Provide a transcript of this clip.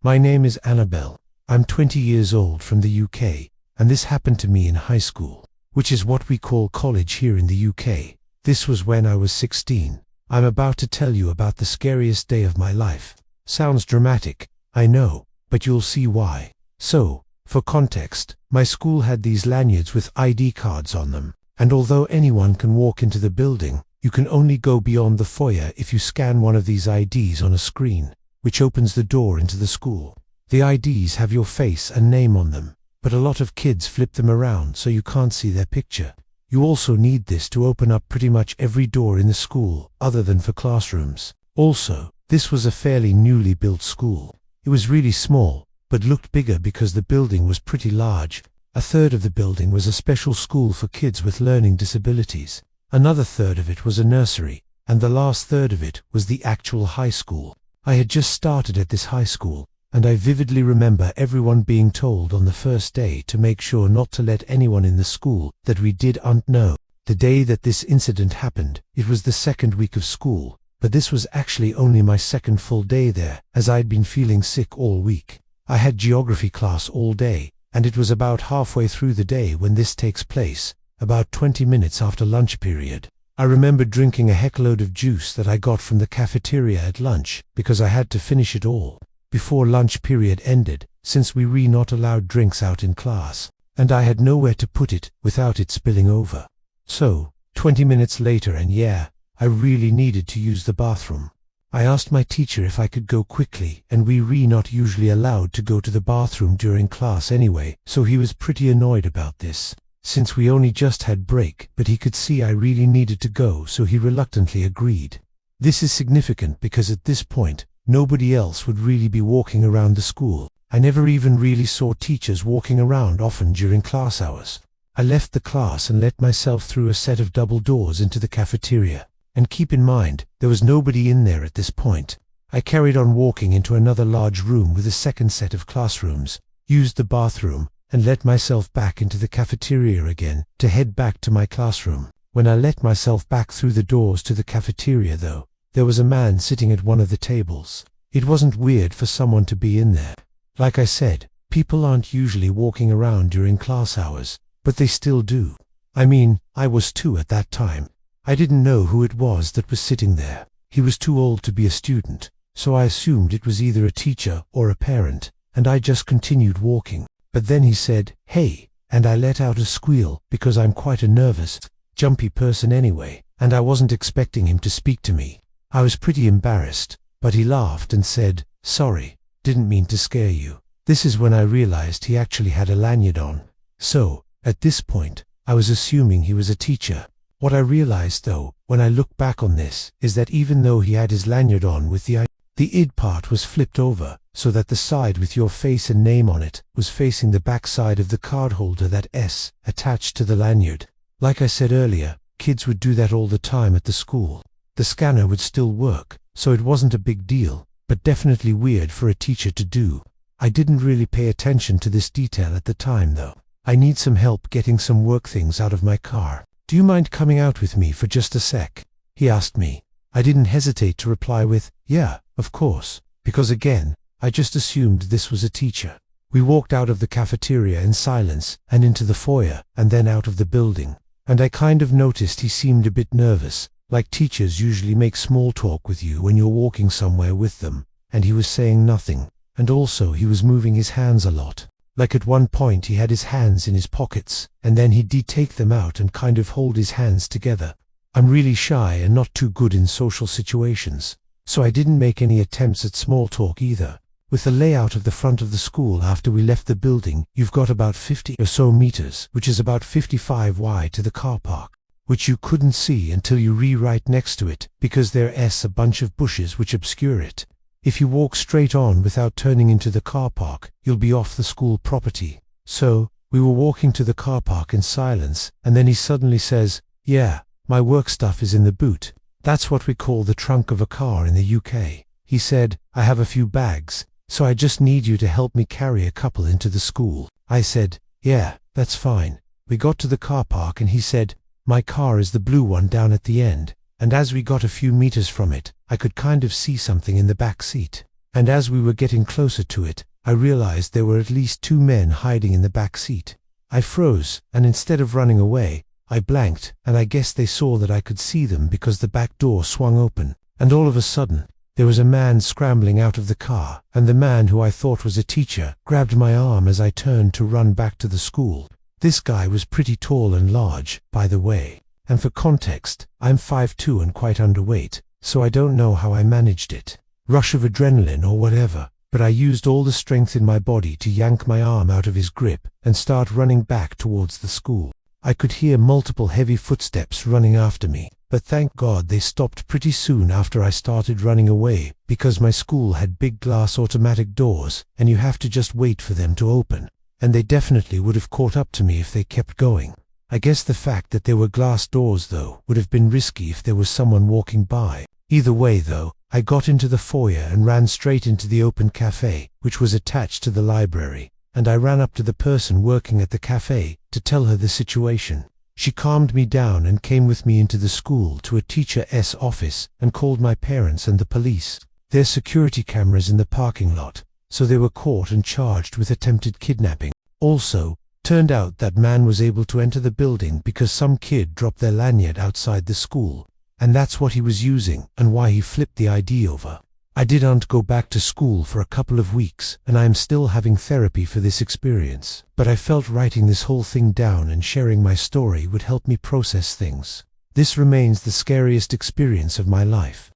My name is Annabelle. I'm 20 years old from the UK, and this happened to me in high school, which is what we call college here in the UK. This was when I was 16. I'm about to tell you about the scariest day of my life. Sounds dramatic, I know, but you'll see why. So, for context, my school had these lanyards with ID cards on them, and although anyone can walk into the building, you can only go beyond the foyer if you scan one of these IDs on a screen, which opens the door into the school. The IDs have your face and name on them, but a lot of kids flip them around so you can't see their picture. You also need this to open up pretty much every door in the school, other than for classrooms. Also, this was a fairly newly built school. It was really small, but looked bigger because the building was pretty large. A third of the building was a special school for kids with learning disabilities. Another third of it was a nursery, and the last third of it was the actual high school. I had just started at this high school, and I vividly remember everyone being told on the first day to make sure not to let anyone in the school that we didn't know. The day that this incident happened, it was the second week of school, but this was actually only my second full day there, as I'd been feeling sick all week. I had geography class all day, and it was about halfway through the day when this takes place, about 20 minutes after lunch period. I remember drinking a heckload of juice that I got from the cafeteria at lunch, because I had to finish it all before lunch period ended, since we were not allowed drinks out in class, and I had nowhere to put it without it spilling over. So, 20 minutes later, and yeah, I really needed to use the bathroom. I asked my teacher if I could go quickly, and we were not usually allowed to go to the bathroom during class anyway, so he was pretty annoyed about this, since we only just had break, but he could see I really needed to go, so he reluctantly agreed. This is significant because at this point, nobody else would really be walking around the school. I never even really saw teachers walking around often during class hours. I left the class and let myself through a set of double doors into the cafeteria. And keep in mind, there was nobody in there at this point. I carried on walking into another large room with a second set of classrooms, used the bathroom, and let myself back into the cafeteria again to head back to my classroom. When I let myself back through the doors to the cafeteria though, there was a man sitting at one of the tables. It wasn't weird for someone to be in there. Like I said, people aren't usually walking around during class hours, but they still do. I mean, I was too at that time. I didn't know who it was that was sitting there. He was too old to be a student, so I assumed it was either a teacher or a parent, and I just continued walking. But then he said, "Hey," and I let out a squeal because I'm quite a nervous, jumpy person anyway, and I wasn't expecting him to speak to me. I was pretty embarrassed, but he laughed and said, "Sorry, didn't mean to scare you." This is when I realized he actually had a lanyard on. So, at this point, I was assuming he was a teacher. What I realized though, when I look back on this, is that even though he had his lanyard on with the id part was flipped over, so that the side with your face and name on it was facing the back side of the card holder that S attached to the lanyard. Like I said earlier, kids would do that all the time at the school. The scanner would still work, so it wasn't a big deal, but definitely weird for a teacher to do. I didn't really pay attention to this detail at the time though. I need some help getting some work things out of my car. "Do you mind coming out with me for just a sec?" he asked me. I didn't hesitate to reply with, "Yeah, of course," because again, I just assumed this was a teacher. We walked out of the cafeteria in silence and into the foyer and then out of the building, and I kind of noticed he seemed a bit nervous, like teachers usually make small talk with you when you're walking somewhere with them, and he was saying nothing, and also he was moving his hands a lot. Like at one point he had his hands in his pockets, and then he'd take them out and kind of hold his hands together. I'm really shy and not too good in social situations, so I didn't make any attempts at small talk either. With the layout of the front of the school after we left the building, you've got about 50 or so meters, which is about 55 wide, to the car park, which you couldn't see until you right next to it, because there's a bunch of bushes which obscure it. If you walk straight on without turning into the car park, you'll be off the school property. So, we were walking to the car park in silence, and then he suddenly says, "Yeah, my work stuff is in the boot." That's what we call the trunk of a car in the UK. He said, "I have a few bags, so I just need you to help me carry a couple into the school." I said, "Yeah, that's fine." We got to the car park and he said, "My car is the blue one down at the end," and as we got a few meters from it, I could kind of see something in the back seat. and as we were getting closer to it, I realized there were at least 2 men hiding in the back seat. I froze, and instead of running away, I blanked, and I guess they saw that I could see them because the back door swung open, and all of a sudden, there was a man scrambling out of the car, and the man who I thought was a teacher grabbed my arm as I turned to run back to the school. This guy was pretty tall and large, by the way, and for context, I'm 5'2" and quite underweight, so I don't know how I managed it. Rush of adrenaline or whatever, but I used all the strength in my body to yank my arm out of his grip and start running back towards the school. I could hear multiple heavy footsteps running after me, but thank God they stopped pretty soon after I started running away, because my school had big glass automatic doors, and you have to just wait for them to open, and they definitely would have caught up to me if they kept going. I guess the fact that there were glass doors, though, would have been risky if there was someone walking by. Either way, though, I got into the foyer and ran straight into the open cafe, which was attached to the library, and I ran up to the person working at the cafe to tell her the situation. She calmed me down and came with me into the school to a teacher's office and called my parents and the police. There's security cameras in the parking lot, so they were caught and charged with attempted kidnapping. Also, turned out that man was able to enter the building because some kid dropped their lanyard outside the school, and that's what he was using and why he flipped the ID over. I didn't go back to school for a couple of weeks, and I am still having therapy for this experience, but I felt writing this whole thing down and sharing my story would help me process things. This remains the scariest experience of my life.